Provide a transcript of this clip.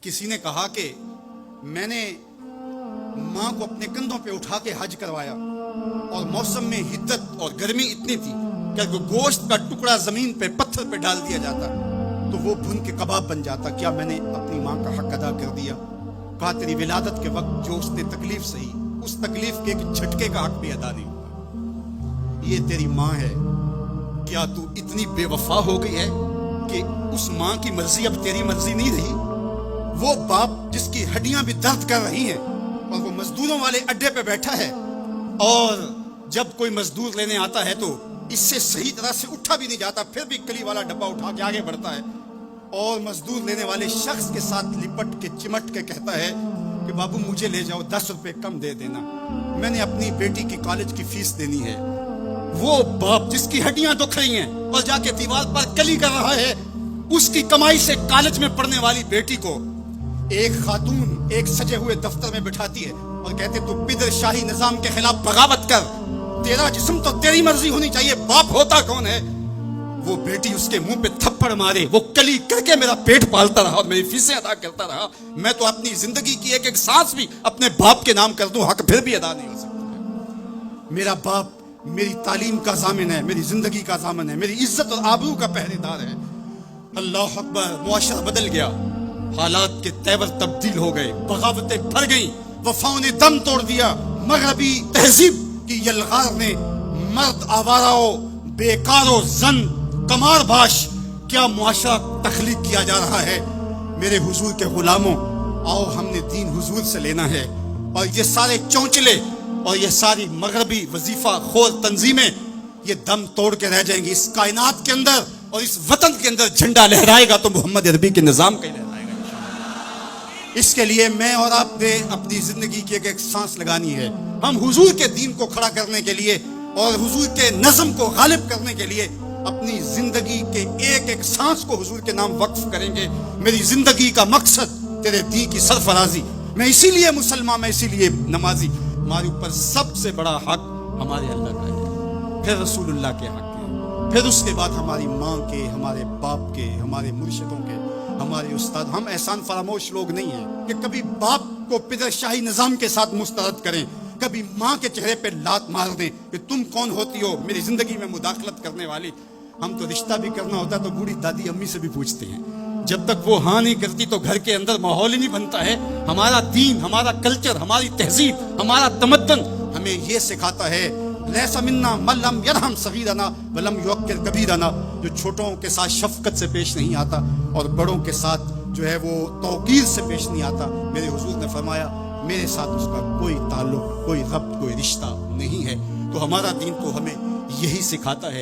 کسی نے کہا کہ میں نے ماں کو اپنے کندھوں پہ اٹھا کے حج کروایا اور موسم میں حدت اور گرمی اتنی تھی کہ اگر گوشت کا ٹکڑا زمین پہ پتھر پہ ڈال دیا جاتا تو وہ بھن کے کباب بن جاتا. کیا میں نے اپنی ماں کا حق ادا کر دیا؟ کہا تیری ولادت کے وقت جو اس نے تکلیف سہی اس تکلیف کے ایک جھٹکے کا حق بھی ادا نہیں ہوا. یہ تیری ماں ہے. کیا تو اتنی بے وفا ہو گئی ہے کہ اس ماں کی مرضی اب تیری مرضی نہیں رہی؟ وہ باپ جس کی ہڈیاں بھی درد کر رہی ہیں اور وہ مزدوروں والے اڈے پہ بیٹھا ہے اور جب کوئی مزدور لینے آتا ہے تو اس سے صحیح طرح سے اٹھا بھی نہیں جاتا, پھر بھی کلی والا ڈبہ اٹھا کے آگے بڑھتا ہے اور مزدور لینے والے شخص کے ساتھ لپٹ کے چمٹ کے کہتا ہے کہ بابو مجھے لے جاؤ, 10 روپے کم دے دینا, میں نے اپنی بیٹی کی کالج کی فیس دینی ہے. وہ باپ جس کی ہڈیاں دکھ رہی ہیں اور جا کے دیوار پر کلی کر رہا ہے, اس کی کمائی سے کالج میں پڑھنے والی بیٹی کو ایک خاتون ایک سجے ہوئے دفتر میں بٹھاتی ہے اور کہتے تو بدر شاہی نظام کے خلاف بغاوت کر, تیرا جسم تو تیری مرضی ہونی چاہیے, باپ ہوتا کون ہے؟ وہ بیٹی اس کے منہ پہ تھپڑ مارے, وہ کلی کر کے میرا پیٹ پالتا رہا اور میری فیسیں ادا کرتا رہا, میں تو اپنی زندگی کی ایک ایک سانس بھی اپنے باپ کے نام کر دوں, حق پھر بھی ادا نہیں ہو سکتا. میرا باپ میری تعلیم کا ضامن ہے, میری زندگی کا ضامن ہے, میری عزت اور آبرو کا پہرے دار ہے. اللہ اکبر. معاشرہ بدل گیا, حالات کے تیور تبدیل ہو گئے, بغاوتیں بڑھ گئیں, وفاؤں نے دم توڑ دیا, مغربی تہذیب کی یلغار نے مرد آوارہ بیکار و زن کمار باش کیا معاشرہ تخلیق کیا جا رہا ہے. میرے حضور کے غلاموں, آؤ ہم نے دین حضور سے لینا ہے, اور یہ سارے چونچلے اور یہ ساری مغربی وظیفہ خور تنظیمیں یہ دم توڑ کے رہ جائیں گی. اس کائنات کے اندر اور اس وطن کے اندر جھنڈا لہرائے گا تو محمد عربی کے نظام کا ہی لہرائے گا. اس کے لیے میں اور آپ نے اپنی زندگی کی ایک ایک سانس لگانی ہے. ہم حضور کے دین کو کھڑا کرنے کے لیے اور حضور کے نظم کو غالب کرنے کے لیے اپنی زندگی کے ایک ایک سانس کو حضور کے نام وقف کریں گے. میری زندگی کا مقصد تیرے دین کی سرفرازی, میں اسی لیے مسلمان, میں اسی لیے نمازی. ہمارے اوپر سب سے بڑا حق ہمارے اللہ کا ہے, پھر رسول اللہ کے حق ہے, پھر اس کے بعد ہماری ماں کے, ہمارے باپ کے, ہمارے مرشدوں کے, ہمارے استاد. ہم احسان فراموش لوگ نہیں ہیں کہ کبھی باپ کو پدر شاہی نظام کے ساتھ مسترد کریں, کبھی ماں کے چہرے پہ لات مار دیں کہ تم کون ہوتی ہو میری زندگی میں مداخلت کرنے والی. ہم تو رشتہ بھی کرنا ہوتا ہے تو بوڑھی دادی امی سے بھی پوچھتے ہیں, جب تک وہ ہاں نہیں کرتی تو گھر کے اندر ماحول ہی نہیں بنتا ہے. ہمارا دین, ہمارا کلچر, ہماری تہذیب, ہمارا تمدن ہمیں یہ سکھاتا ہے لیس منا من لم یرحم صغیرنا ولم یوقر کبیرنا, جو چھوٹوں کے ساتھ شفقت سے پیش نہیں آتا اور بڑوں کے ساتھ جو ہے وہ توقیر سے پیش نہیں آتا. میرے حضور نے فرمایا میرے ساتھ اس کا کوئی تعلق, کوئی ربط, کوئی رشتہ نہیں ہے. تو ہمارا دین تو ہمیں یہی سکھاتا ہے.